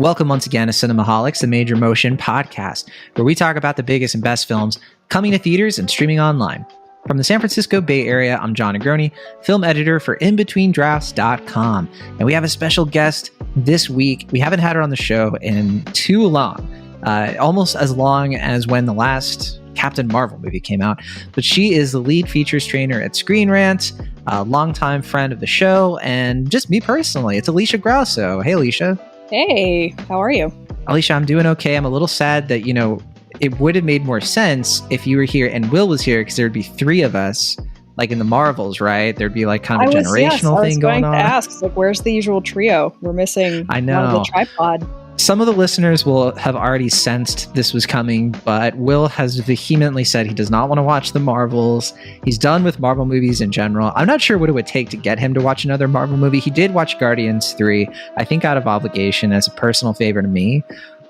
Welcome once again to Cinemaholics, the Major Motion podcast, where we talk about the biggest and best films coming to theaters and streaming online. From the San Francisco Bay Area, I'm John Negroni, film editor for InBetweenDrafts.com, and we have a special guest this week. We haven't had her on the show in too long, almost as long as when the last Captain Marvel movie came out, but she is the lead features trainer at Screen Rant, a longtime friend of the show, and just me personally, it's Elissa Grosso. Hey, Elissa. Hey, how are you? Elissa, I'm doing okay. I'm a little sad that, it would have made more sense if you were here and Will was here, because there'd be three of us, like in the Marvels, right? There'd be like kind of a generational thing going on. I was going to ask, like, where's the usual trio? We're missing one of the tripod. Some of the listeners will have already sensed this was coming, but Will has vehemently said he does not want to watch the Marvels. He's done with Marvel movies in general. I'm not sure what it would take to get him to watch another Marvel movie. He did watch Guardians 3, I think out of obligation, as a personal favor to me.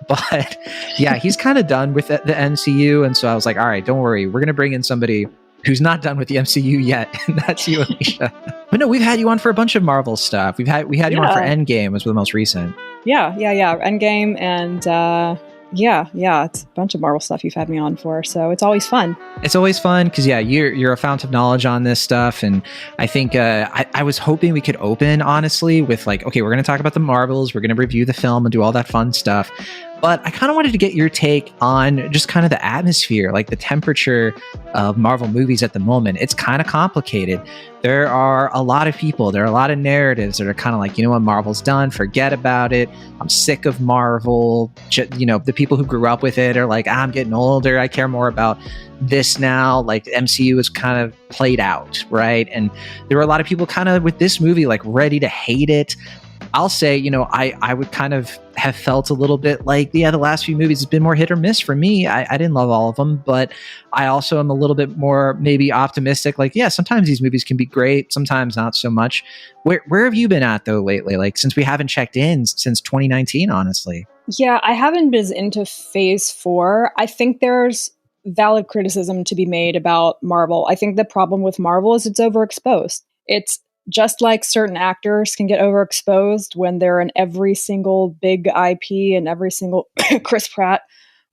But yeah, he's kind of done with the MCU. And so I was like, all right, don't worry. We're going to bring in somebody who's not done with the MCU yet. And that's you, Elissa. But no, we've had you on for a bunch of Marvel stuff. We had you on for Endgame, was the most recent. Yeah. Endgame and it's a bunch of Marvel stuff you've had me on for, so it's always fun. It's always fun because you're a fount of knowledge on this stuff, and I think I was hoping we could open honestly with like, okay, we're going to talk about the Marvels, we're going to review the film and do all that fun stuff. But I kind of wanted to get your take on just kind of the atmosphere, like the temperature of Marvel movies at the moment. It's kind of complicated. There are a lot of people, there are a lot of narratives that are kind of like, you know what, Marvel's done, forget about it. I'm sick of Marvel. The people who grew up with it are like, I'm getting older, I care more about this now. Like MCU is kind of played out, right? And there were a lot of people kind of with this movie like ready to hate it. I'll say, I would kind of have felt a little bit like, the last few movies has been more hit or miss for me. I didn't love all of them, but I also am a little bit more maybe optimistic. Like, yeah, sometimes these movies can be great, sometimes not so much. Where have you been at though lately? Like, since we haven't checked in since 2019, honestly. Yeah, I haven't been into phase 4. I think there's valid criticism to be made about Marvel. I think the problem with Marvel is it's overexposed. It's just like certain actors can get overexposed when they're in every single big IP and every single Chris Pratt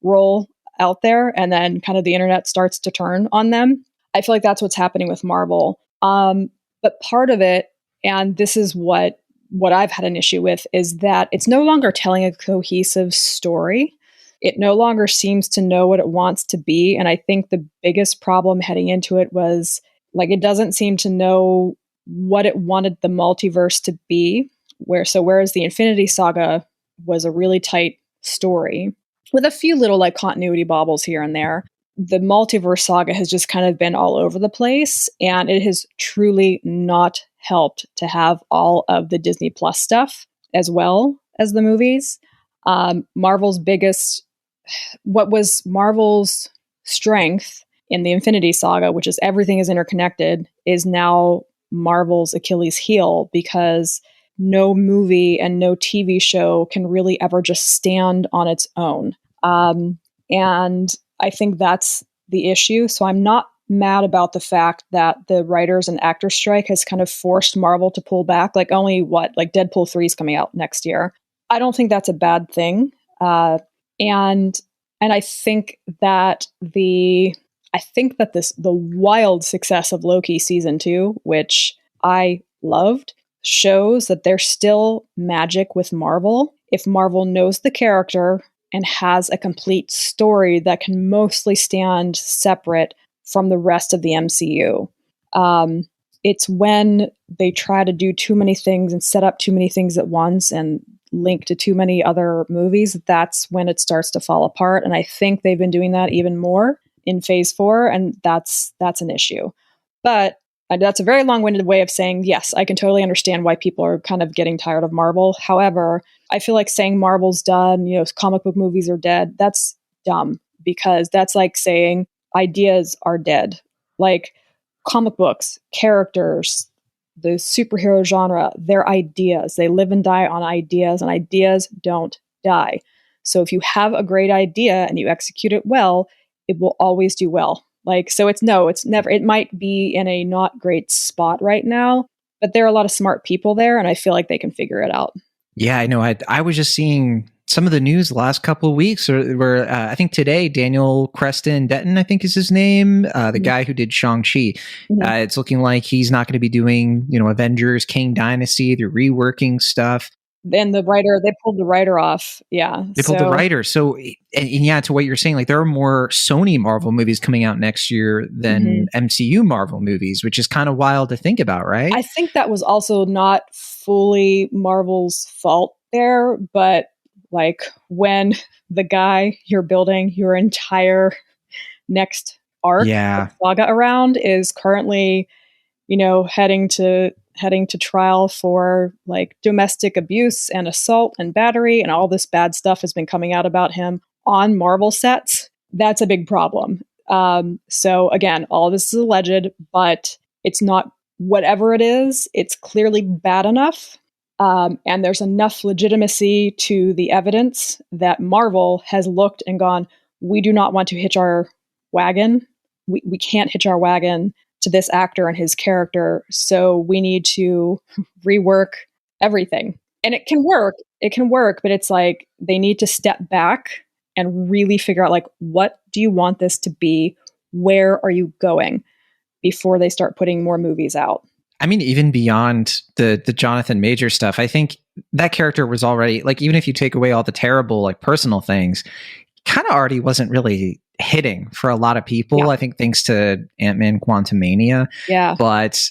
role out there, and then kind of the internet starts to turn on them. I feel like that's what's happening with Marvel. But part of it, and this is what I've had an issue with, is that it's no longer telling a cohesive story. It no longer seems to know what it wants to be. And I think the biggest problem heading into it was, like, it doesn't seem to know what it wanted the multiverse to be, whereas the Infinity Saga was a really tight story with a few little like continuity bobbles here and there, the multiverse saga has just kind of been all over the place, and it has truly not helped to have all of the Disney Plus stuff as well as the movies. Marvel's strength in the Infinity Saga, which is everything is interconnected, is now Marvel's Achilles heel, because no movie and no TV show can really ever just stand on its own. And I think that's the issue. So I'm not mad about the fact that the writers and actors strike has kind of forced Marvel to pull back. Like Deadpool 3 is coming out next year. I don't think that's a bad thing. And I think that the wild success of Loki season 2, which I loved, shows that there's still magic with Marvel if Marvel knows the character and has a complete story that can mostly stand separate from the rest of the MCU. It's when they try to do too many things and set up too many things at once and link to too many other movies, that's when it starts to fall apart. And I think they've been doing that even more in phase 4, and that's an issue. But that's a very long-winded way of saying, yes, I can totally understand why people are kind of getting tired of Marvel. However, I feel like saying Marvel's done, comic book movies are dead, that's dumb, because that's like saying ideas are dead. Like, comic books, characters, the superhero genre, they're ideas. They live and die on ideas, and ideas don't die. So if you have a great idea and you execute it well, it will always do well. It's never, it might be in a not great spot right now, but there are a lot of smart people there, and I feel like they can figure it out. Yeah, I know. I was just seeing some of the news the last couple of weeks were I think today, Daniel Creston Denton, I think is his name, the guy who did Shang-Chi. It's looking like he's not going to be doing, Avengers, King Dynasty. They're reworking stuff. Then they pulled the writer off. Yeah. They pulled the writer. So, and yeah, to what you're saying, like there are more Sony Marvel movies coming out next year than MCU Marvel movies, which is kind of wild to think about, right? I think that was also not fully Marvel's fault there, but like when the guy you're building your entire next arc saga around is currently, heading to trial for like domestic abuse and assault and battery, and all this bad stuff has been coming out about him on Marvel sets, that's a big problem. So again, all this is alleged, but it's not, whatever it is, it's clearly bad enough. And there's enough legitimacy to the evidence that Marvel has looked and gone, we do not want to hitch our wagon. We can't hitch our wagon to this actor and his character. So we need to rework everything. And it can work, but it's like they need to step back and really figure out, like, what do you want this to be? Where are you going? Before they start putting more movies out. I mean, even beyond the Jonathan Major stuff, I think that character was already, like, even if you take away all the terrible, like, personal things, kind of already wasn't really hitting for a lot of people. I think thanks to Ant-Man Quantumania. Yeah. But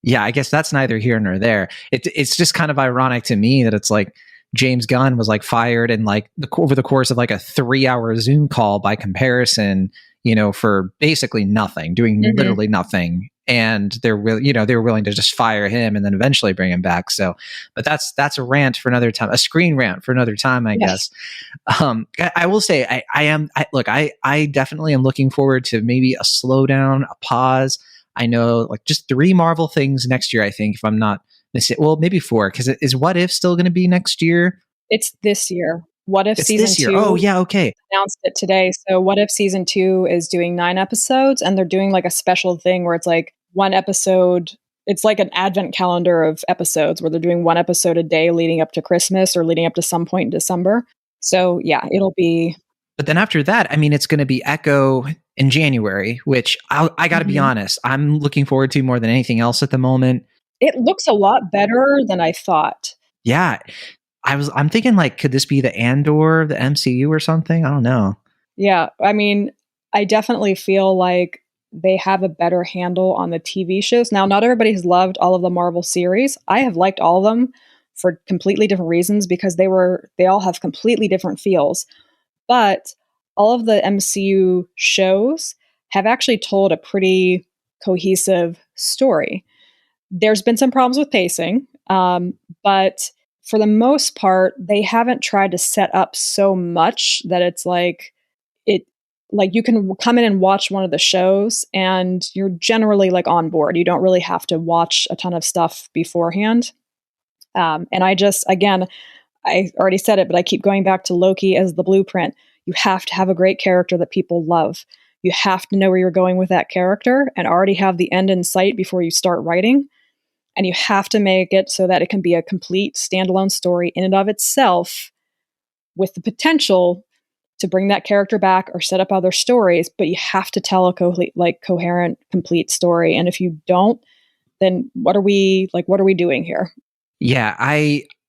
yeah, I guess that's neither here nor there. It's just kind of ironic to me that it's like James Gunn was like fired in like over the course of like a 3-hour Zoom call by comparison, for basically nothing, doing literally nothing. And they were willing to just fire him and then eventually bring him back. So, but that's a rant for another time, a screen rant for another time, I guess. I will say I definitely am looking forward to maybe a slowdown, a pause. I know like just 3 Marvel things next year, I think, if I'm not mistaken. Well, maybe 4, because is What If still going to be next year? It's this year. What If season 2? Oh, yeah, okay. Announced it today. So What If season 2 is doing 9 episodes, and they're doing like a special thing where it's like one episode. It's like an advent calendar of episodes where they're doing 1 episode a day leading up to Christmas or leading up to some point in December. So yeah, it'll be. But then after that, I mean, it's going to be Echo in January, which I got to be honest, I'm looking forward to more than anything else at the moment. It looks a lot better than I thought. Yeah. I'm thinking like, could this be the Andor of the MCU or something? I don't know. Yeah. I mean, I definitely feel like they have a better handle on the TV shows. Now, not everybody has loved all of the Marvel series. I have liked all of them for completely different reasons because they all have completely different feels. But all of the MCU shows have actually told a pretty cohesive story. There's been some problems with pacing, but for the most part, they haven't tried to set up so much that it's like you can come in and watch one of the shows and you're generally like on board. You don't really have to watch a ton of stuff beforehand. And I already said it, but I keep going back to Loki as the blueprint. You have to have a great character that people love. You have to know where you're going with that character and already have the end in sight before you start writing. And you have to make it so that it can be a complete standalone story in and of itself with the potential to bring that character back or set up other stories, but you have to tell a coherent, complete story. And if you don't, then what are we doing here? Yeah,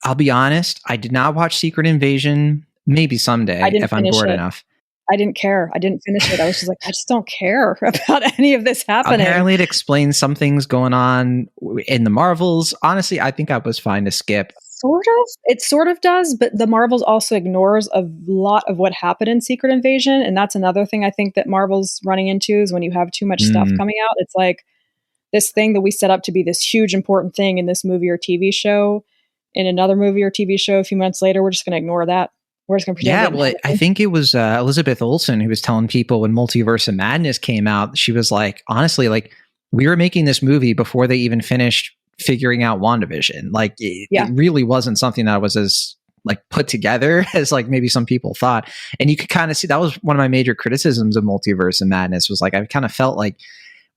I'll be honest, I did not watch Secret Invasion. Maybe someday if I'm bored enough. I didn't care. I didn't finish it. I was just like, I just don't care about any of this happening. Apparently it explains some things going on in the Marvels. Honestly, I think I was fine to skip. It sort of does, but the Marvels also ignores a lot of what happened in Secret Invasion. And that's another thing I think that Marvel's running into is when you have too much stuff coming out. It's like this thing that we set up to be this huge important thing in this movie or TV show, in another movie or TV show a few months later, we're just going to ignore that. We're just going to pretend. Yeah, well, I think it was Elizabeth Olsen who was telling people when Multiverse of Madness came out, she was like, honestly, like we were making this movie before they even finished figuring out WandaVision. Like it really wasn't something that was as like put together as like maybe some people thought. And you could kind of see that was one of my major criticisms of Multiverse of Madness was like, I kind of felt like,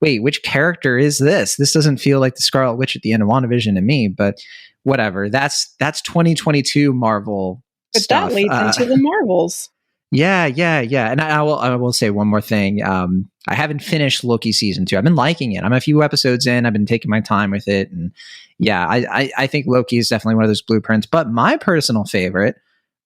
wait, which character is this? This doesn't feel like the Scarlet Witch at the end of WandaVision to me, but whatever. That's 2022 Marvel But that stuff. leads into the Marvels. Yeah. And I will say one more thing. I haven't finished Loki season 2. I've been liking it. I'm a few episodes in. I've been taking my time with it, and yeah, I think Loki is definitely one of those blueprints. But my personal favorite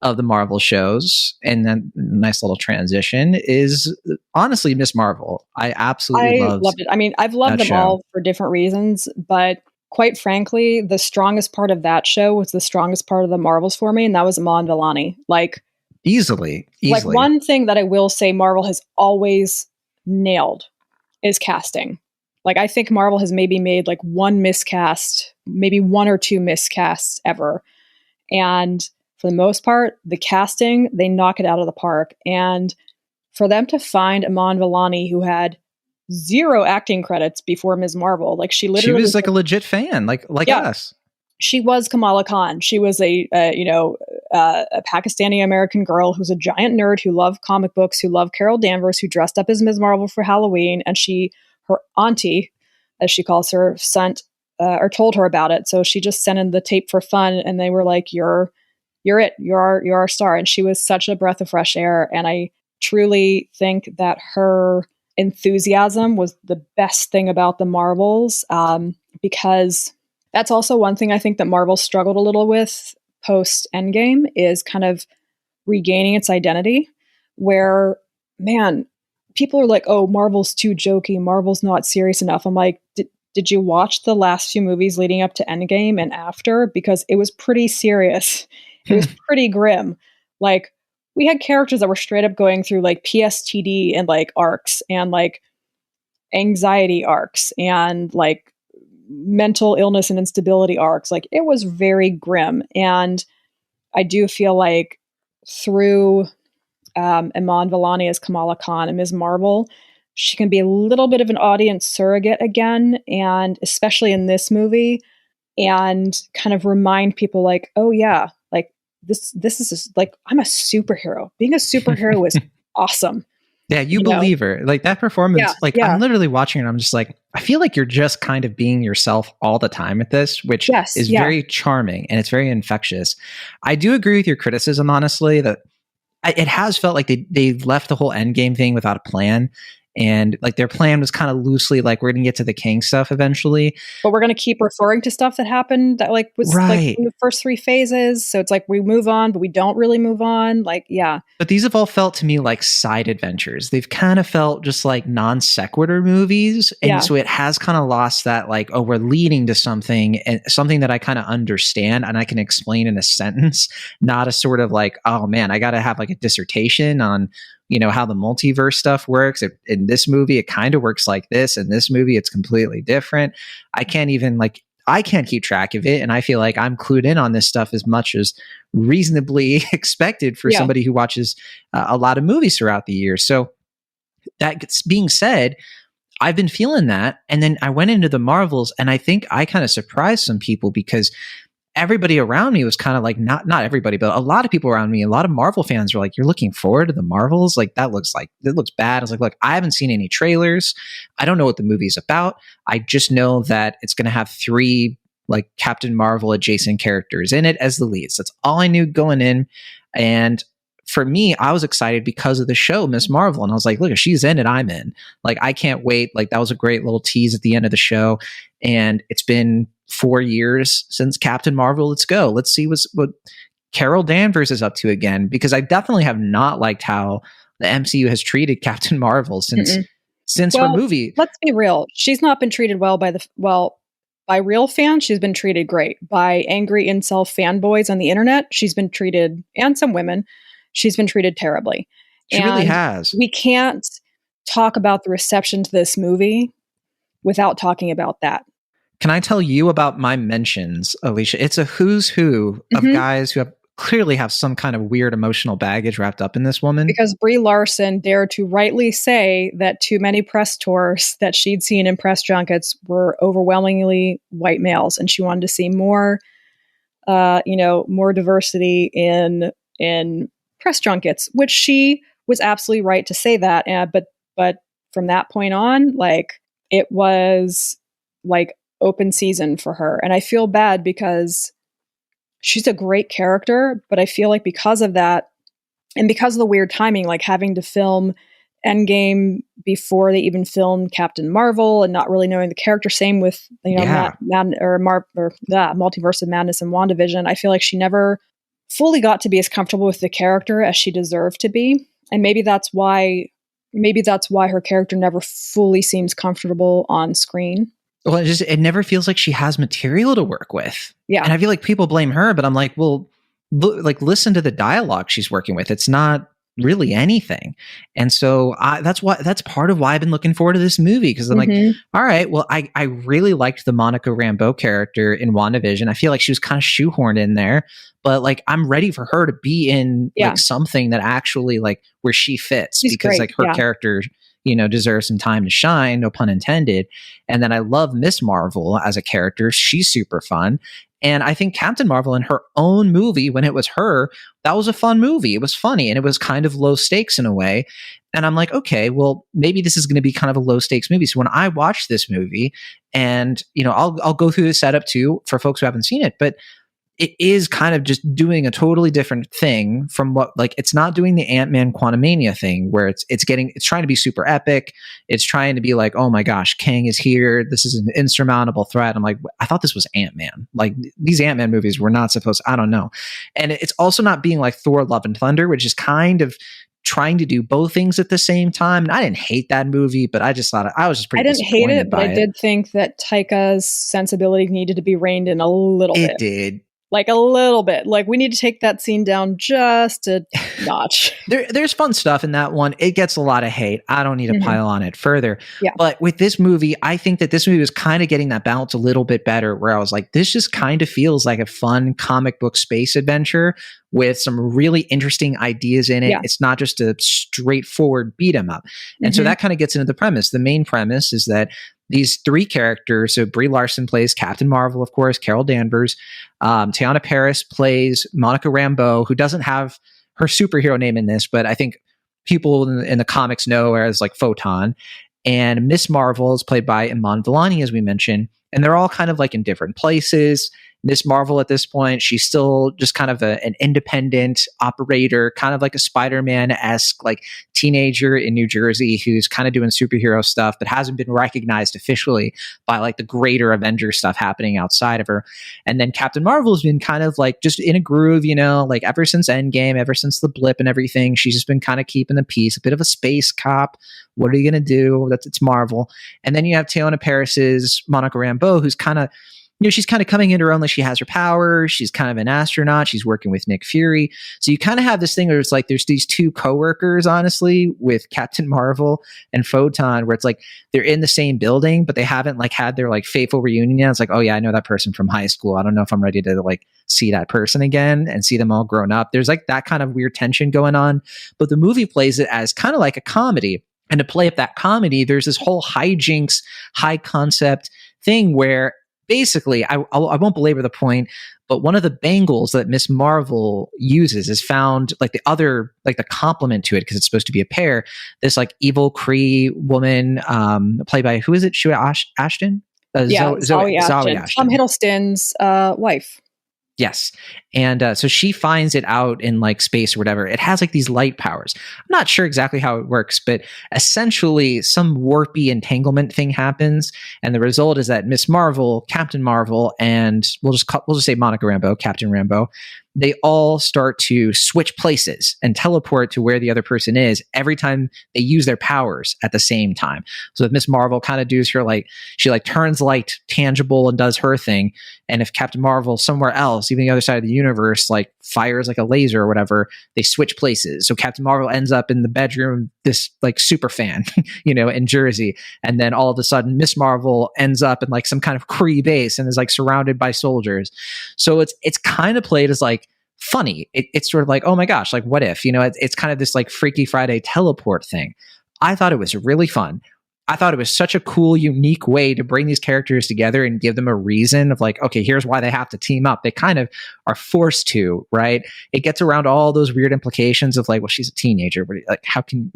of the Marvel shows, and then nice little transition, is honestly Miss Marvel. I absolutely loved it. I mean, I've loved them all for different reasons, but quite frankly, the strongest part of that show was the strongest part of the Marvels for me, and that was Iman Vellani. Like easily. Like, one thing that I will say Marvel has always nailed is casting. Like, I think Marvel has maybe made like one miscast, maybe one or two miscasts ever. And for the most part, the casting, they knock it out of the park. And for them to find Iman Vellani, who had 0 acting credits before Ms. Marvel, like she was like a legit fan, like us. She was Kamala Khan. She was a Pakistani American girl who's a giant nerd who loved comic books, who loved Carol Danvers, who dressed up as Ms. Marvel for Halloween, and her auntie, as she calls her, sent or told her about it. So she just sent in the tape for fun, and they were like, "You're it. You're our star." And she was such a breath of fresh air. And I truly think that her enthusiasm was the best thing about the Marvels, because that's also one thing I think that Marvel struggled a little with post Endgame, is kind of regaining its identity, where, man, people are like, oh, Marvel's too jokey, Marvel's not serious enough. I'm like, did you watch the last few movies leading up to Endgame and after? Because it was pretty serious. It was pretty grim. Like, we had characters that were straight up going through like PSTD and like arcs and like anxiety arcs and like mental illness and instability arcs. Like, it was very grim. And I do feel like through Iman Vellani as Kamala Khan and Ms. Marvel, she can be a little bit of an audience surrogate again, and especially in this movie, and kind of remind people like, oh yeah, like this is just, like, I'm a superhero. Being a superhero is awesome. Yeah, you believe her. Like, that performance, I'm literally watching it and I'm just like, I feel like you're just kind of being yourself all the time with this, which is very charming and it's very infectious. I do agree with your criticism, honestly, that it has felt like they left the whole Endgame thing without a plan. And like their plan was kind of loosely like, we're going to get to the King stuff eventually, but we're going to keep referring to stuff that happened that like was like in the first 3 phases. So it's like we move on, but we don't really move on. Like, yeah. But these have all felt to me like side adventures. They've kind of felt just like non sequitur movies. And so it has kind of lost that like, oh, we're leading to something, and something that I kind of understand and I can explain in a sentence, not a sort of like, oh man, I got to have like a dissertation on, you know, how the multiverse stuff works. In this movie, it kind of works like this. In this movie, it's completely different. I can't keep track of it. And I feel like I'm clued in on this stuff as much as reasonably expected for somebody who watches a lot of movies throughout the year. So that being said, I've been feeling that. And then I went into the Marvels, and I think I kind of surprised some people, because everybody around me was kind of like, not everybody, but a lot of people around me, a lot of Marvel fans were like, you're looking forward to the Marvels? Like, it looks bad. I was like, look, I haven't seen any trailers. I don't know what the movie's about. I just know that it's going to have 3 like Captain Marvel adjacent characters in it as the leads. That's all I knew going in. And for me, I was excited because of the show, Miss Marvel. And I was like, look, if she's in it, I'm in. Like, I can't wait. Like, that was a great little tease at the end of the show. And it's been 4 years since Captain Marvel. Let's go. Let's see what Carol Danvers is up to again, because I definitely have not liked how the MCU has treated Captain Marvel since her movie. Let's be real. She's not been treated well by real fans. She's been treated great. By angry incel fanboys on the internet, she's been treated, and some women, she's been treated terribly. She really has. We can't talk about the reception to this movie without talking about that. Can I tell you about my mentions, Alicia? It's a who's who of guys who clearly have some kind of weird emotional baggage wrapped up in this woman. Because Brie Larson dared to rightly say that too many press tours that she'd seen in press junkets were overwhelmingly white males, and she wanted to see more, more diversity in press junkets, which she was absolutely right to say that. But from that point on, like, it was like open season for her. And I feel bad because she's a great character, but I feel like because of that, and because of the weird timing, like having to film Endgame before they even filmed Captain Marvel and not really knowing the character, same with, Multiverse of Madness and WandaVision, I feel like she never fully got to be as comfortable with the character as she deserved to be. And maybe that's why her character never fully seems comfortable on screen. Well, it never feels like she has material to work with. Yeah. And I feel like people blame her, but I'm like, well, listen to the dialogue she's working with. It's not really anything. And so that's part of why I've been looking forward to this movie, because I'm like, all right, well, I really liked the Monica Rambeau character in WandaVision. I feel like she was kind of shoehorned in there, but like I'm ready for her to be in like something that actually like where she fits. She's because great. Like her character, deserves some time to shine, no pun intended. And then I love Miss Marvel as a character. She's super fun. And I think Captain Marvel in her own movie, when it was her, that was a fun movie. It was funny and it was kind of low stakes in a way. And I'm like, okay, well, maybe this is going to be kind of a low stakes movie. So when I watch this movie, and I'll go through the setup too for folks who haven't seen it, but it is kind of just doing a totally different thing from what, like, it's not doing the Ant-Man Quantumania thing where it's trying to be super epic. It's trying to be like, oh my gosh, Kang is here. This is an insurmountable threat. I'm like, I thought this was Ant-Man. Like these Ant-Man movies were not supposed, I don't know. And it's also not being like Thor Love and Thunder, which is kind of trying to do both things at the same time. And I didn't hate that movie, but I just thought I was just pretty disappointed. I didn't hate it, but I did think that Taika's sensibility needed to be reined in a little bit. It did. Like a little bit. Like we need to take that scene down just a notch. There's fun stuff in that one. It gets a lot of hate. I don't need to pile on it further. Yeah. But with this movie, I think that this movie was kind of getting that balance a little bit better, where I was like, this just kind of feels like a fun comic book space adventure with some really interesting ideas in it. Yeah. It's not just a straightforward beat 'em up. And so that kind of gets into the premise. The main premise is that these three characters, so Brie Larson plays Captain Marvel, of course, Carol Danvers. Teyonah Parris plays Monica Rambeau, who doesn't have her superhero name in this, but I think people in the comics know her as like Photon. And Miss Marvel is played by Iman Vellani, as we mentioned. And they're all kind of like in different places. Miss Marvel at this point, she's still just kind of an independent operator, kind of like a Spider-Man-esque like teenager in New Jersey who's kind of doing superhero stuff, but hasn't been recognized officially by like the greater Avengers stuff happening outside of her. And then Captain Marvel's been kind of like just in a groove, like ever since Endgame, ever since the blip and everything. She's just been kind of keeping the peace, a bit of a space cop. What are you going to do? It's Marvel. And then you have Teyonah Parris's Monica Rambeau, who's kind of, she's kind of coming into her own. Like she has her powers. She's kind of an astronaut. She's working with Nick Fury. So you kind of have this thing where it's like there's these two coworkers, honestly, with Captain Marvel and Photon, where it's like they're in the same building, but they haven't like had their like fateful reunion yet. It's like, oh yeah, I know that person from high school. I don't know if I'm ready to like see that person again and see them all grown up. There's like that kind of weird tension going on. But the movie plays it as kind of like a comedy. And to play up that comedy, there's this whole hijinks, high concept thing where basically, I won't belabor the point, but one of the bangles that Miss Marvel uses is found like the complement to it, because it's supposed to be a pair. This like evil Kree woman, played by, who is it? Zawe Ashton? Zawe Ashton. Tom Hiddleston's wife. Yes. And so she finds it out in like space or whatever. It has like these light powers. I'm not sure exactly how it works, but essentially some warpy entanglement thing happens. And the result is that Miss Marvel, Captain Marvel, and we'll just say Monica Rambeau, Captain Rambeau, they all start to switch places and teleport to where the other person is every time they use their powers at the same time. So if Miss Marvel kind of does her like, she like turns light tangible and does her thing. And if Captain Marvel somewhere else, even the other side of the universe, like fires like a laser or whatever, they switch places. So Captain Marvel ends up in the bedroom, this like super fan, in Jersey. And then all of a sudden Miss Marvel ends up in like some kind of Kree base and is like surrounded by soldiers. So it's kind of played as like funny. It's sort of like, oh my gosh, like what if, it's kind of this like Freaky Friday teleport thing. I thought it was really fun. I thought it was such a cool, unique way to bring these characters together and give them a reason of like, okay, here's why they have to team up. They kind of are forced to, right? It gets around all those weird implications of like, well, she's a teenager, but like, how can,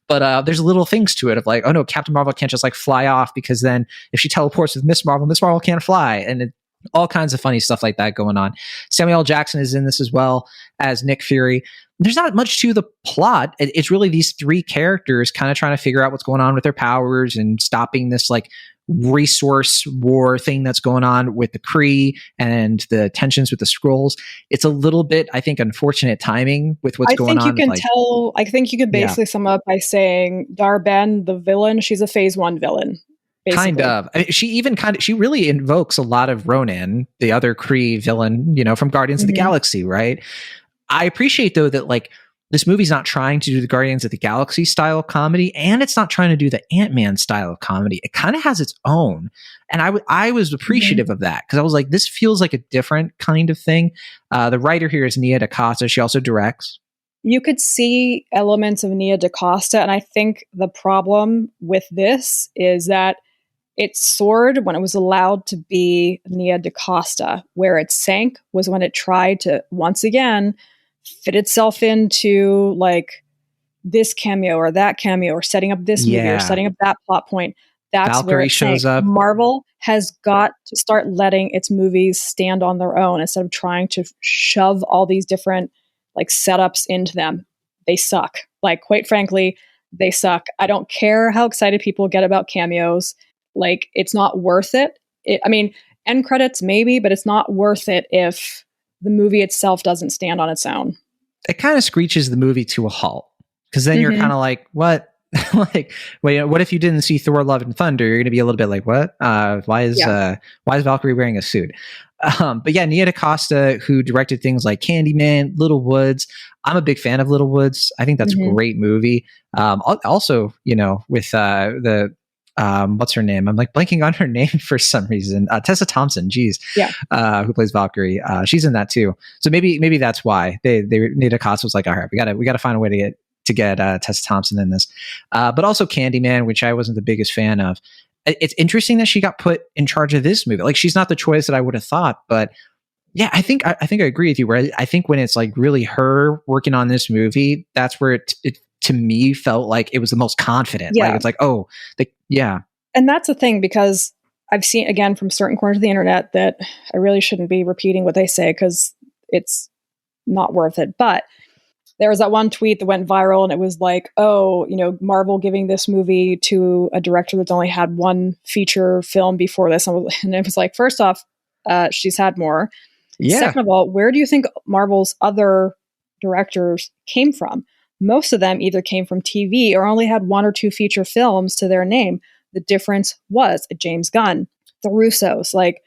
but there's little things to it of like, oh no, Captain Marvel can't just like fly off, because then if she teleports with Miss Marvel can't fly. And All kinds of funny stuff like that going on. Samuel L. Jackson is in this as well as Nick Fury. There's not much to the plot. It's really these three characters kind of trying to figure out what's going on with their powers and stopping this like resource war thing that's going on with the Kree and the tensions with the Skrulls. It's a little bit, I think, unfortunate timing with what's going on. I think you could basically sum up by saying Dar-Ben, the villain, she's a phase 1 villain. Basically. Kind of. I mean, she really invokes a lot of Ronan, the other Kree villain, from Guardians of the Galaxy, right? I appreciate though that like this movie's not trying to do the Guardians of the Galaxy style comedy, and it's not trying to do the Ant-Man style of comedy. It kind of has its own. And I was appreciative of that because I was like, this feels like a different kind of thing. The writer here is Nia DaCosta. She also directs. You could see elements of Nia DaCosta, and I think the problem with this is that it soared when it was allowed to be Nia DaCosta. Where it sank was when it tried to, once again, fit itself into like this cameo or that cameo or setting up this movie or setting up that plot point. That's Valkyrie where it shows up. Marvel has got to start letting its movies stand on their own instead of trying to shove all these different like setups into them. They suck. Like, quite frankly, they suck. I don't care how excited people get about cameos. Like, it's not worth it. I mean, end credits maybe, but it's not worth it if the movie itself doesn't stand on its own. It kind of screeches the movie to a halt because then you're kind of like, what? Like, wait, what if you didn't see Thor: Love and Thunder? You're going to be a little bit like, what? Why is Valkyrie wearing a suit? But yeah, Nia DaCosta, who directed things like Candyman, Little Woods. I'm a big fan of Little Woods. I think that's a great movie. Also, with the what's her name? I'm like blanking on her name for some reason. Tessa Thompson, who plays Valkyrie. She's in that too. So maybe that's why Nia DaCosta was like, all right, we got to find a way to get Tessa Thompson in this. But also Candyman, which I wasn't the biggest fan of. It's interesting that she got put in charge of this movie. Like, she's not the choice that I would have thought, but yeah, I think I agree with you. Where I think when it's like really her working on this movie, that's where it to me felt like it was the most confident. Yeah. Like, it's like, And that's the thing, because I've seen, again, from certain corners of the internet that I really shouldn't be repeating what they say because it's not worth it. But there was that one tweet that went viral and it was like, Marvel giving this movie to a director that's only had one feature film before this. And it was like, first off, she's had more. Yeah. Second of all, where do you think Marvel's other directors came from? Most of them either came from TV or only had one or two feature films to their name. The difference was James Gunn, the Russos, like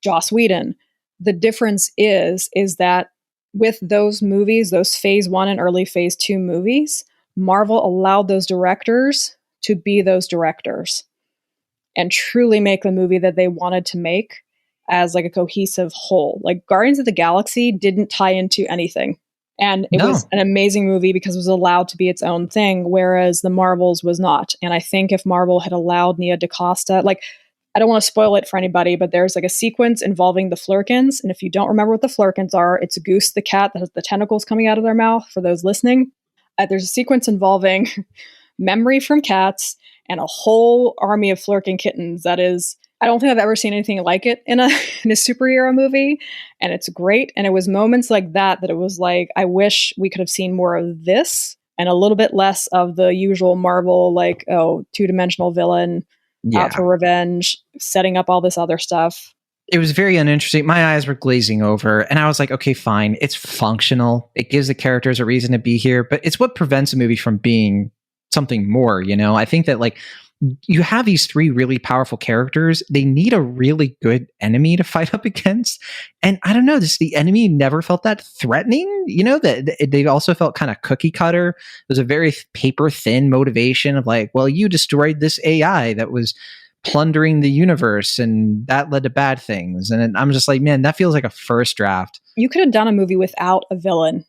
Joss Whedon. The difference is that with those movies, those phase 1 and early phase 2 movies, Marvel allowed those directors to be those directors and truly make the movie that they wanted to make as like a cohesive whole. Like, Guardians of the Galaxy didn't tie into anything. And it was an amazing movie because it was allowed to be its own thing, whereas the Marvels was not. And I think if Marvel had allowed Nia DaCosta, like, I don't want to spoil it for anybody, but there's like a sequence involving the Flurkins. And if you don't remember what the Flurkins are, it's Goose the cat that has the tentacles coming out of their mouth, for those listening. There's a sequence involving memory from cats and a whole army of Flurkin kittens that is... I don't think I've ever seen anything like it in a superhero movie, and it's great. And it was moments like that it was like, I wish we could have seen more of this and a little bit less of the usual Marvel, like, two-dimensional villain out for revenge, setting up all this other stuff. It was very uninteresting. My eyes were glazing over, and I was like, okay, fine. It's functional. It gives the characters a reason to be here, but it's what prevents a movie from being something more, I think that, like, you have these three really powerful characters. They need a really good enemy to fight up against. And I don't know, the enemy never felt that threatening, that they also felt kind of cookie cutter. It was a very paper thin motivation of like, well, you destroyed this AI that was plundering the universe and that led to bad things. And I'm just like, man, that feels like a first draft. You could have done a movie without a villain.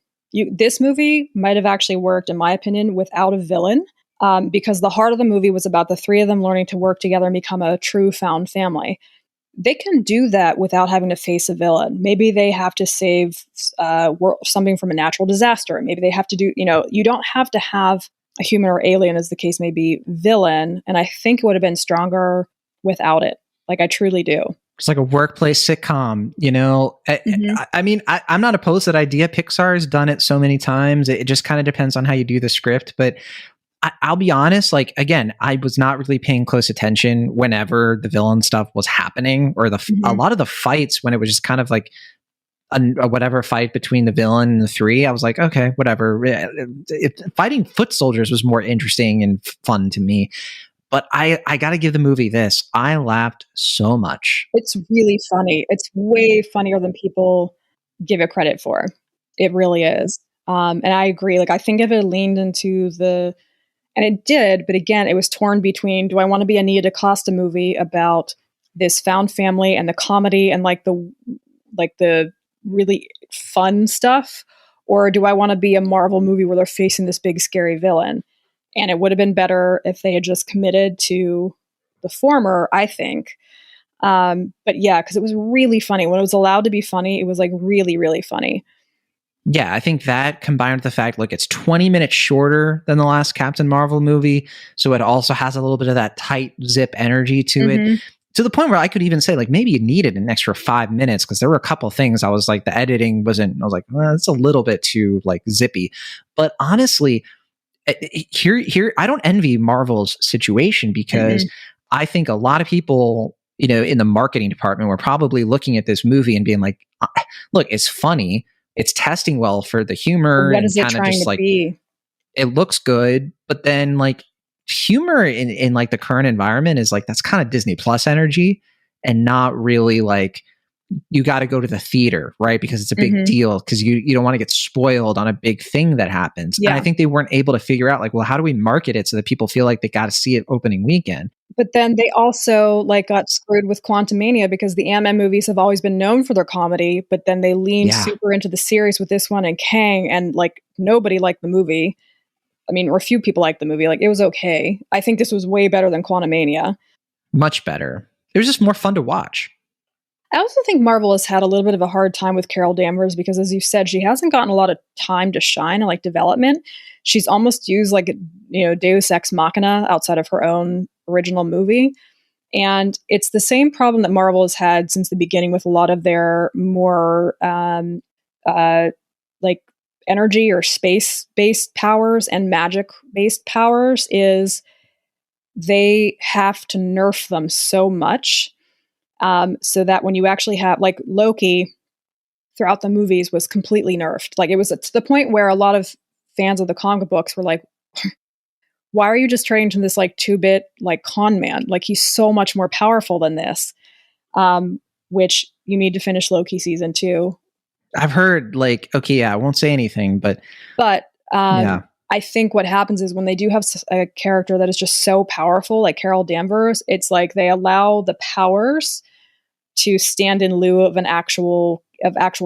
This movie might have actually worked, in my opinion, without a villain. Because the heart of the movie was about the three of them learning to work together and become a true found family. They can do that without having to face a villain. Maybe they have to save something from a natural disaster. Maybe they have to do, you don't have to have a human or alien, as the case may be, villain. And I think it would have been stronger without it. Like, I truly do. It's like a workplace sitcom, you know. Mhm. I mean, I'm not opposed to that idea. Pixar's done it so many times. It just kind of depends on how you do the script. But I'll be honest, like, again, I was not really paying close attention whenever the villain stuff was happening, or a Mhm. lot of the fights when it was just kind of like a whatever fight between the villain and the three. I was like, okay, whatever. Fighting foot soldiers was more interesting and fun to me. But I got to give the movie this. I laughed so much. It's really funny. It's way funnier than people give it credit for. It really is. And I agree. Like, I think if it leaned into and it did, but again, it was torn between, do I want to be a Nia DaCosta movie about this found family and the comedy and like the really fun stuff, or do I want to be a Marvel movie where they're facing this big scary villain? And it would have been better if they had just committed to the former, I think. But yeah, because it was really funny. When it was allowed to be funny, it was like really, really funny. Yeah, I think that combined with the fact, look, it's 20 minutes shorter than the last Captain Marvel movie. So it also has a little bit of that tight zip energy to it. Mhm. To the point where I could even say, like, maybe it needed an extra 5 minutes, because there were a couple of things I was like, the editing wasn't, I was like, well, it's a little bit too like zippy. But honestly, here, I don't envy Marvel's situation, because Mm-mm. I think a lot of people, you know, in the marketing department were probably looking at this movie and being like, look, it's funny. It's testing well for the humor What and is it kind of trying just to like, be? it looks good, but then like humor in like the current environment is like, that's kind of Disney Plus energy, and not really like, you got to go to the theater, right? Because it's a big Hmm. deal, because you don't want to get spoiled on a big thing that happens. And I Yeah. think they weren't able to figure out like, well, how do we market it so that people feel like they got to see it opening weekend? But then they also like got screwed with Quantumania because the Ant-Man movies have always been known for their comedy, but then they leaned Yeah, super into the series with this one and Kang, and like nobody liked the movie. I mean, or few people liked the movie. Like, it was okay. I think this was way better than Quantumania. much better. It was just more fun to watch. I also think Marvel has had a little bit of a hard time with Carol Danvers because, as you said, she hasn't gotten a lot of time to shine and like development. She's almost used like, Deus Ex Machina outside of her own original movie. And it's the same problem that Marvel has had since the beginning with a lot of their more like energy or space based powers and magic based powers is they have to nerf them so much, so that when you actually have like Loki throughout the movies was completely nerfed. Like, it was to the point where a lot of fans of the comic books were like, why are you just turning into this like 2-bit like con man? Like, he's so much more powerful than this. Which you need to finish Loki season 2. I've heard like, okay, yeah, I won't say anything, but But yeah, I think what happens is when they do have a character that is just so powerful, like Carol Danvers, it's like they allow the powers to stand in lieu of actual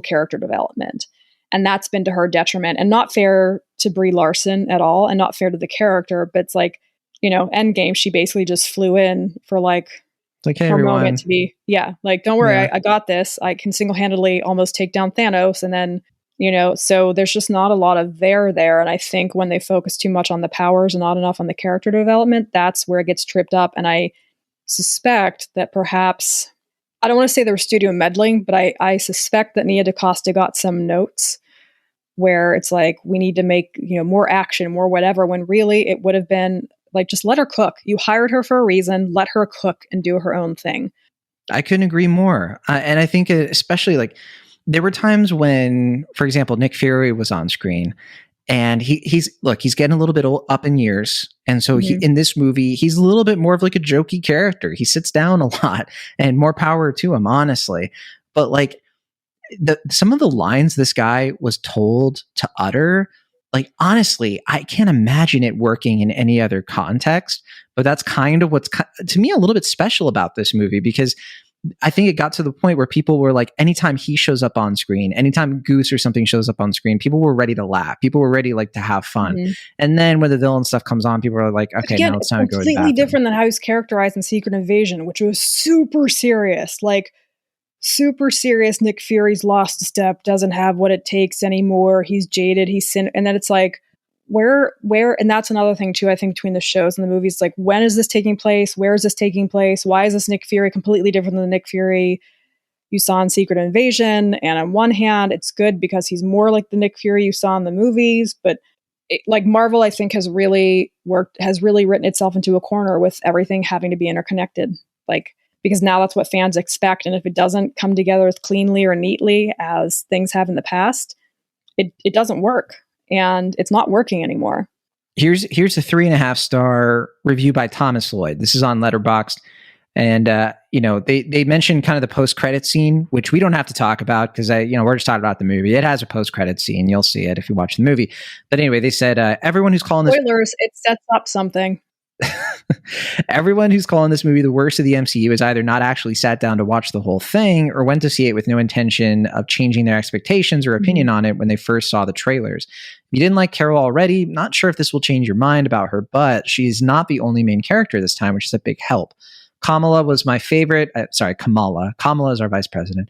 character development. And that's been to her detriment, and not fair to Brie Larson at all, and not fair to the character. But it's like, Endgame, she basically just flew in for like it's like, hey, her moment everyone. to be, yeah, like, don't worry, Yeah. I got this. I can single-handedly almost take down Thanos. And then, so there's just not a lot of there. And I think when they focus too much on the powers and not enough on the character development, that's where it gets tripped up. And I suspect that perhaps, I don't want to say there was studio meddling, but I suspect that Nia DaCosta got some notes where it's like, we need to make, more action, more whatever, when really it would have been like, just let her cook. You hired her for a reason. Let her cook and do her own thing. I couldn't agree more. And I think especially like, there were times when, for example, Nick Fury was on screen, and he's getting a little bit up in years. And so Mhm. in this movie, he's a little bit more of like a jokey character. He sits down a lot, and more power to him, honestly. But like, some of the lines this guy was told to utter, like, honestly, I can't imagine it working in any other context. But that's kind of what's, to me, a little bit special about this movie, because I think it got to the point where people were like, anytime he shows up on screen, anytime Goose or something shows up on screen, people were ready to laugh. People were ready like to have fun. Mhm. And then when the villain stuff comes on, people are like, okay, Again, now it's time to go to the completely bathroom. different than how he's characterized in Secret Invasion, which was super serious. Like, super serious. Nick Fury's lost a step, doesn't have what it takes anymore. He's jaded. He's sin. And then it's like, where, and that's another thing too, I think, between the shows and the movies, like, when is this taking place? Where is this taking place? Why is this Nick Fury completely different than the Nick Fury you saw in Secret Invasion? And on one hand, it's good because he's more like the Nick Fury you saw in the movies, but like, Marvel, I think, has really written itself into a corner with everything having to be interconnected. Like, because now that's what fans expect. And if it doesn't come together as cleanly or neatly as things have in the past, it doesn't work. And it's not working anymore. Here's a 3.5 star review by Thomas Lloyd. This is on Letterboxd. And, they mentioned kind of the post-credit scene, which we don't have to talk about because we're just talking about the movie. It has a post-credit scene. You'll see it if you watch the movie. But anyway, they said, everyone who's calling this... Spoilers, it sets up something. Everyone who's calling this movie the worst of the MCU has either not actually sat down to watch the whole thing or went to see it with no intention of changing their expectations or opinion on it when they first saw the trailers. If you didn't like Carol already, not sure if this will change your mind about her, but she's not the only main character this time, which is a big help. Kamala was my favorite. Kamala. Kamala is our vice president.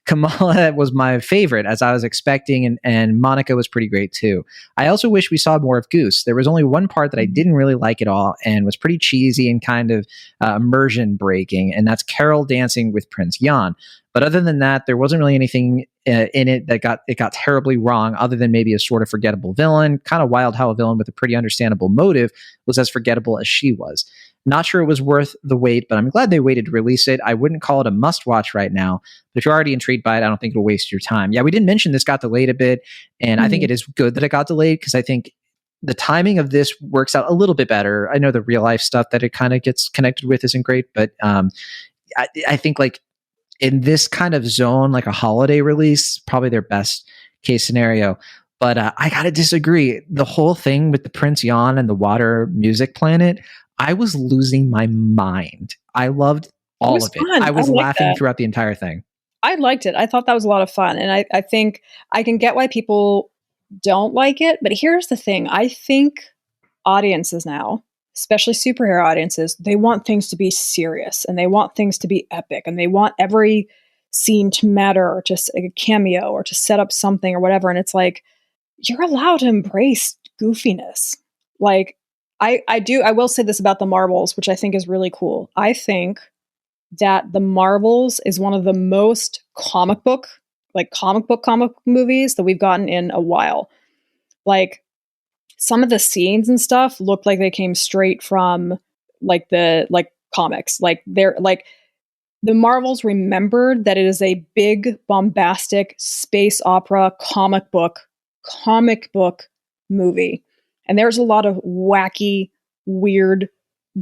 Kamala was my favorite, as I was expecting, and Monica was pretty great too. I also wish we saw more of Goose. There was only one part that I didn't really like at all and was pretty cheesy and kind of immersion breaking, and that's Carol dancing with Prince Yan. But other than that, there wasn't really anything in it that got terribly wrong, other than maybe a sort of forgettable villain. Kind of wild how a villain with a pretty understandable motive was as forgettable as she was. Not sure it was worth the wait, but I'm glad they waited to release it. I wouldn't call it a must-watch right now, but if you're already intrigued by it, I don't think it'll waste your time. Yeah, we didn't mention this got delayed a bit, and I think it is good that it got delayed because I think the timing of this works out a little bit better. I know the real-life stuff that it kind of gets connected with isn't great, but I think, like, in this kind of zone, like a holiday release, probably their best case scenario. But I gotta disagree. The whole thing with the Prince Yan and the water music planet, I was losing my mind. I loved all of it. Fun. I was laughing throughout the entire thing. I liked it. I thought that was a lot of fun. And I think I can get why people don't like it. But here's the thing. I think audiences now, especially superhero audiences, they want things to be serious and they want things to be epic and they want every scene to matter or just a cameo or to set up something or whatever. And it's like, you're allowed to embrace goofiness. Like, I will say this about the Marvels, which I think is really cool. I think that the Marvels is one of the most comic book movies that we've gotten in a while. Like, some of the scenes and stuff looked like they came straight from the comics. Like, they're like, the Marvels remembered that it is a big, bombastic space opera comic book movie. And there's a lot of wacky, weird,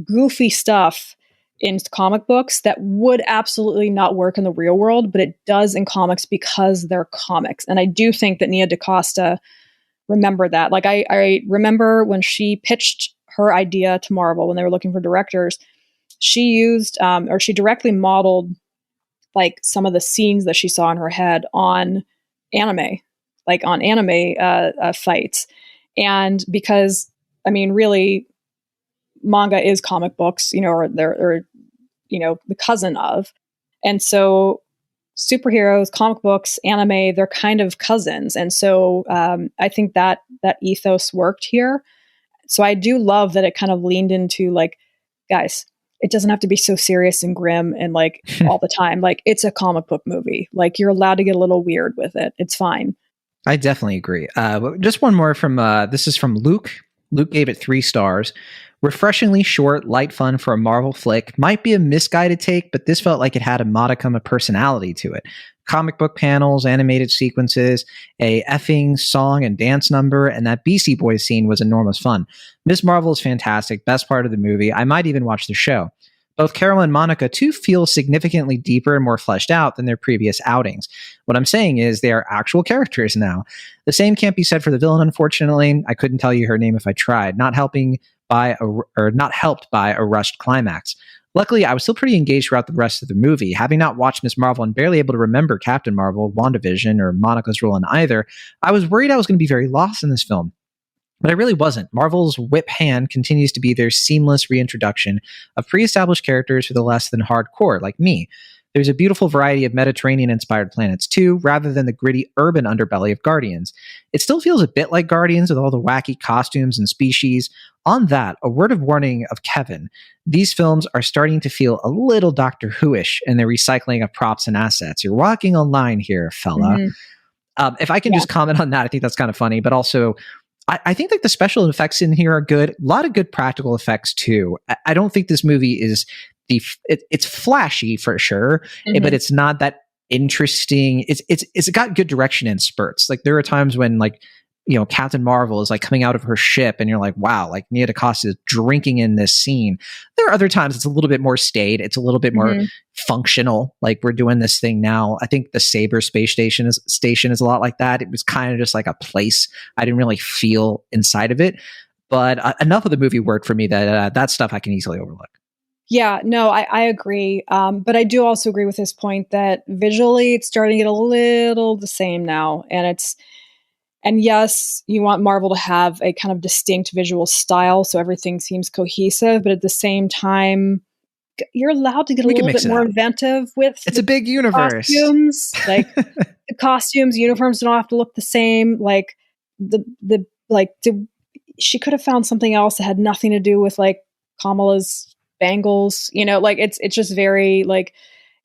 goofy stuff in comic books that would absolutely not work in the real world, but it does in comics because they're comics. And I do think that Nia DaCosta remembered that. Like, I remember when she pitched her idea to Marvel when they were looking for directors, she used she directly modeled like some of the scenes that she saw in her head on anime fights. And because, I mean, really, manga is comic books, or they're the cousin of. And so superheroes, comic books, anime, they're kind of cousins. And so I think that ethos worked here. So I do love that it kind of leaned into, like, guys, it doesn't have to be so serious and grim and like all the time. Like, it's a comic book movie. Like, you're allowed to get a little weird with it. It's fine. I definitely agree. Just one more from, this is from Luke. Luke gave it 3 stars. Refreshingly short, light fun for a Marvel flick. Might be a misguided take, but this felt like it had a modicum of personality to it. Comic book panels, animated sequences, a effing song and dance number, and that Beastie Boys scene was enormous fun. Miss Marvel is fantastic, best part of the movie. I might even watch the show. Both Carol and Monica, too, feel significantly deeper and more fleshed out than their previous outings. What I'm saying is they are actual characters now. The same can't be said for the villain, unfortunately. I couldn't tell you her name if I tried, not helped by a rushed climax. Luckily, I was still pretty engaged throughout the rest of the movie. Having not watched Ms. Marvel and barely able to remember Captain Marvel, WandaVision, or Monica's role in either, I was worried I was going to be very lost in this film. But I really wasn't. Marvel's whip hand continues to be their seamless reintroduction of pre-established characters for the less than hardcore, like me. there's a beautiful variety of Mediterranean-inspired planets too, rather than the gritty urban underbelly of Guardians. It still feels a bit like Guardians with all the wacky costumes and species. On that, a word of warning of Kevin. These films are starting to feel a little Doctor Who-ish in their recycling of props and assets. You're walking a line here, fella. If I can just comment on that, I think that's kind of funny. But also, I think like the special effects in here are good. A lot of good practical effects too. I don't think this movie is it's flashy for sure, but it's not that interesting. It's got good direction in spurts. Like there are times when like, you know, Captain Marvel is like coming out of her ship and you're like, wow, like Nia DaCosta is drinking in this scene. There are other times it's a little bit more staid. It's a little bit more functional. Like we're doing this thing now. I think the Saber space station is a lot like that. It was kind of just like a place. I didn't really feel inside of it, but enough of the movie worked for me that that stuff I can easily overlook. Yeah, no, I agree. But I do also agree with his point that visually it's starting to get a little the same now. And yes, you want Marvel to have a kind of distinct visual style so everything seems cohesive, but at the same time, you're allowed to get a little bit more inventive with it's a big universe. Costumes. Like the costumes, uniforms don't have to look the same. Like she could have found something else that had nothing to do with like Kamala's bangles, you know, like it's just very like,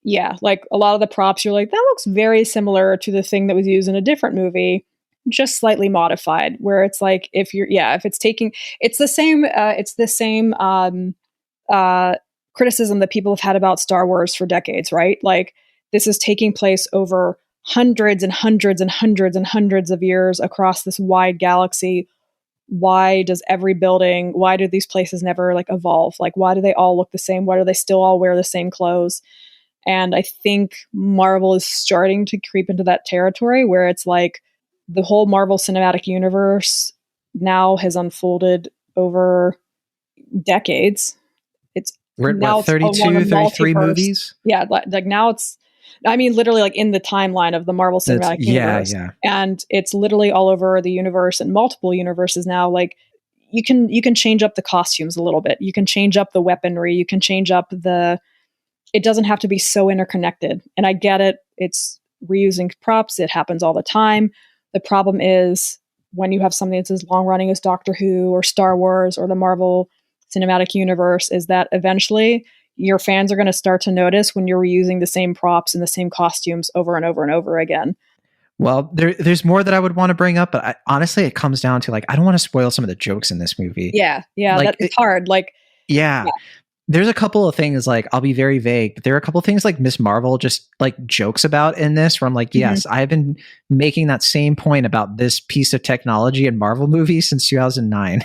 yeah, like a lot of the props, you're like, that looks very similar to the thing that was used in a different movie, just slightly modified, where it's like, if it's the same criticism that people have had about Star Wars for decades, right? Like this is taking place over hundreds and hundreds and hundreds and hundreds of years across this wide galaxy. Why do these places never like evolve? Like, why do they all look the same? Why do they still all wear the same clothes? And I think Marvel is starting to creep into that territory where it's like the whole Marvel Cinematic Universe now has unfolded over decades. We're at 32, 33 movies? Yeah, like now it's, I mean, literally like in the timeline of the Marvel Cinematic Universe. Yeah. And it's literally all over the universe and multiple universes now. Like you can change up the costumes a little bit. You can change up the weaponry. You can change up it doesn't have to be so interconnected. And I get it. It's reusing props. It happens all the time. The problem is when you have something that's as long running as Doctor Who or Star Wars or the Marvel Cinematic Universe, is that eventually your fans are going to start to notice when you're reusing the same props and the same costumes over and over and over again. Well, there's more that I would want to bring up, but honestly, it comes down to like, I don't want to spoil some of the jokes in this movie. Yeah, like, it's hard. Like, yeah. There's a couple of things, like, I'll be very vague, but there are a couple of things like Miss Marvel just like jokes about in this where I'm like, yes, I've been making that same point about this piece of technology in Marvel movies since 2009.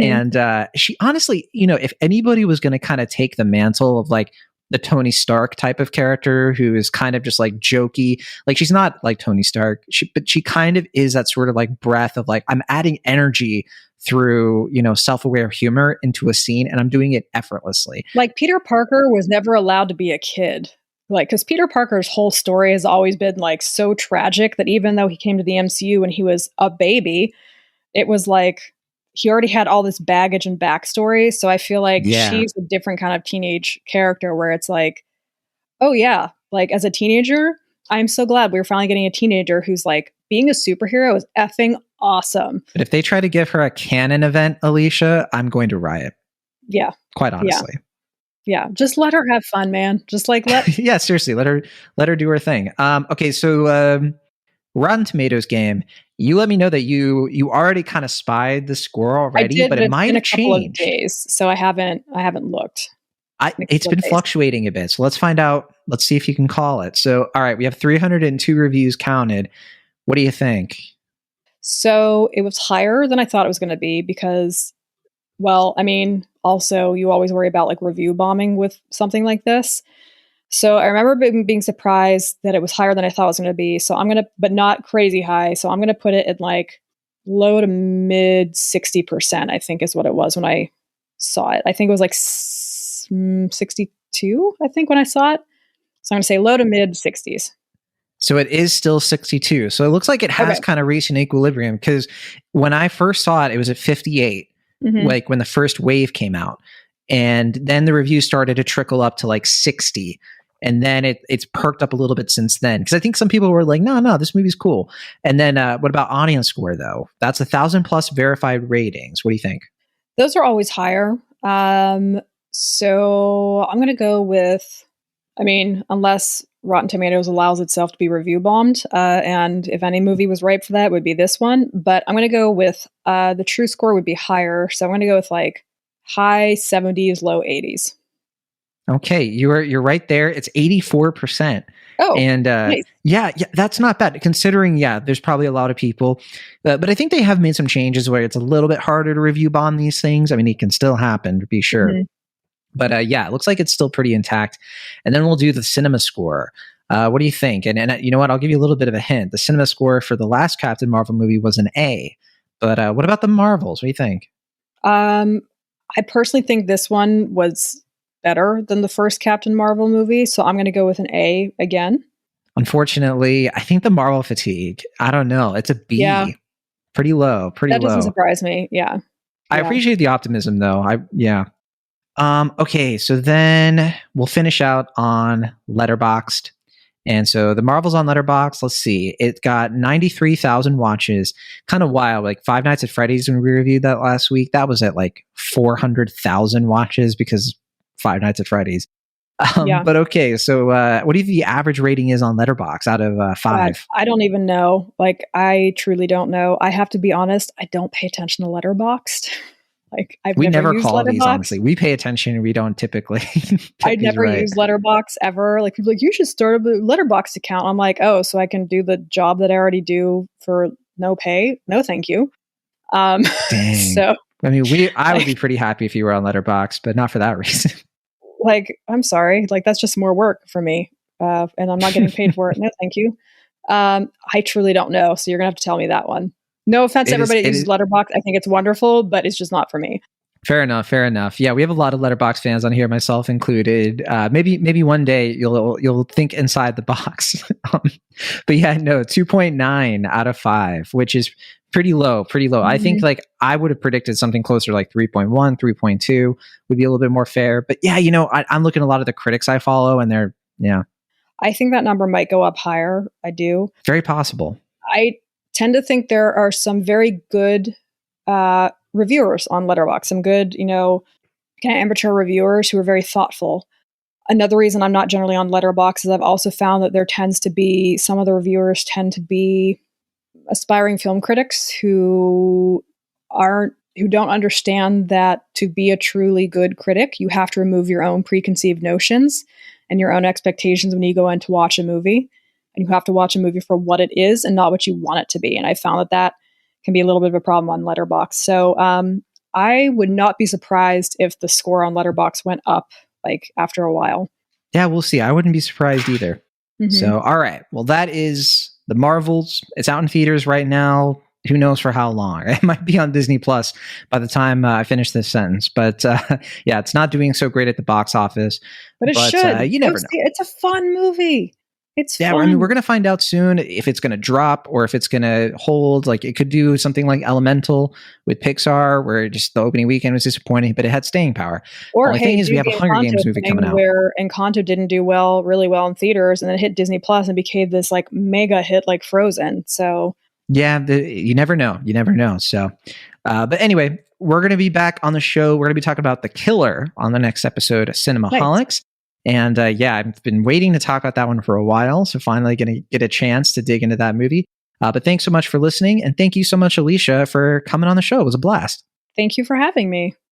And she honestly, you know, if anybody was going to kind of take the mantle of like the Tony Stark type of character who is kind of just like jokey, like she's not like Tony Stark, but she kind of is that sort of like breath of like, I'm adding energy through, you know, self-aware humor into a scene, and I'm doing it effortlessly. Like Peter Parker was never allowed to be a kid. Like, because Peter Parker's whole story has always been like so tragic that even though he came to the MCU when he was a baby, it was like he already had all this baggage and backstory. So I feel like she's a different kind of teenage character where it's like, oh yeah, like as a teenager, I'm so glad we were finally getting a teenager who's like, being a superhero is effing awesome. But if they try to give her a canon event, Alicia, I'm going to riot. Yeah. Quite honestly. Yeah. Just let her have fun, man. Just like yeah, seriously, let her do her thing. Okay, so Rotten Tomatoes game. You let me know that you already kind of spied the score already, but it might have changed. Days, so I haven't looked. It's been fluctuating a bit. So let's find out. Let's see if you can call it. So, all right, we have 302 reviews counted. What do you think? So it was higher than I thought it was going to be because, well, I mean, also you always worry about like review bombing with something like this. So I remember being surprised that it was higher than I thought it was going to be. So but not crazy high. So I'm going to put it at like low to mid 60%, I think is what it was when I saw it. I think it was like 62, I think, when I saw it. So I'm going to say low to mid 60s. So it is still 62. So it looks like it has kind of reached an equilibrium, because when I first saw it, it was at 58, like when the first wave came out. And then the reviews started to trickle up to like 60. And then it's perked up a little bit since then. Because I think some people were like, no, this movie's cool. And then what about audience score, though? That's 1,000+ verified ratings. What do you think? Those are always higher. So I'm going to go with, unless Rotten Tomatoes allows itself to be review bombed, and if any movie was ripe for that, it would be this one. But I'm going to go with the true score would be higher. So I'm going to go with like high 70s, low 80s. Okay, you're right there. It's 84%. Oh, and nice. yeah, that's not bad considering. Yeah, there's probably a lot of people, but I think they have made some changes where it's a little bit harder to review bomb these things. I mean, it can still happen to be sure, but yeah, it looks like it's still pretty intact. And then we'll do the cinema score. What do you think? And you know what? I'll give you a little bit of a hint. The cinema score for the last Captain Marvel movie was an A, but what about the Marvels? What do you think? I personally think this one was better than the first Captain Marvel movie, so I'm going to go with an A again. Unfortunately, I think the Marvel fatigue, I don't know, it's a B. Yeah. Pretty low. That doesn't surprise me. Yeah. I appreciate the optimism though. Okay, so then we'll finish out on Letterboxd. And so the Marvel's on Letterboxd, let's see, it got 93,000 watches. Kind of wild. Like Five Nights at Freddy's, when we reviewed that last week, that was at like 400,000 watches because Five Nights at Freddy's. But okay, so what do you think the average rating is on Letterboxd out of 5? God, I don't even know. Like, I truly don't know. I have to be honest, I don't pay attention to Letterboxd. Like, we never call these, honestly. We pay attention and we don't typically. I never use Letterboxd ever. Like, people are like, you should start a Letterboxd account. I'm like, oh, so I can do the job that I already do for no pay? No, thank you. Dang. So I mean, I would be pretty happy if you were on Letterboxd, but not for that reason. Like, I'm sorry. Like, that's just more work for me. And I'm not getting paid for it. No, thank you. I truly don't know. So you're going to have to tell me that one. No offense to everybody that uses Letterboxd. I think it's wonderful, but it's just not for me. Fair enough. Yeah, we have a lot of Letterboxd fans on here, myself included. Maybe one day you'll think inside the box. But yeah, no, 2.9 out of 5, which is pretty low. I think like I would have predicted something closer to like 3.1, 3.2 would be a little bit more fair. But yeah, I'm looking at a lot of the critics I follow and they're, I think that number might go up higher. I do. Very possible. I tend to think there are some very good reviewers on Letterboxd, some good, kind of amateur reviewers who are very thoughtful. Another reason I'm not generally on Letterboxd is I've also found that there tends to be, some of the reviewers tend to be aspiring film critics who don't understand that to be a truly good critic, you have to remove your own preconceived notions and your own expectations when you go in to watch a movie. And you have to watch a movie for what it is and not what you want it to be. And I found that can be a little bit of a problem on Letterboxd. So I would not be surprised if the score on Letterboxd went up like after a while. Yeah, we'll see. I wouldn't be surprised either. So, all right. Well, that is the Marvels. It's out in theaters right now. Who knows for how long? It might be on Disney Plus by the time I finish this sentence. But yeah, it's not doing so great at the box office. But it should. You never know. It's a fun movie. It's fun. I mean, we're going to find out soon if it's going to drop or if it's going to hold. Like, it could do something like Elemental with Pixar, where just the opening weekend was disappointing, but it had staying power. Or the thing is, we have a Hunger Games movie coming out, where Encanto didn't do really well in theaters, and then it hit Disney Plus and became this like mega hit, like Frozen. So yeah, you never know. So, but anyway, we're going to be back on the show. We're going to be talking about The Killer on the next episode of Cinemaholics. Nice. And yeah, I've been waiting to talk about that one for a while. So finally going to get a chance to dig into that movie. But thanks so much for listening. And thank you so much, Alicia, for coming on the show. It was a blast. Thank you for having me.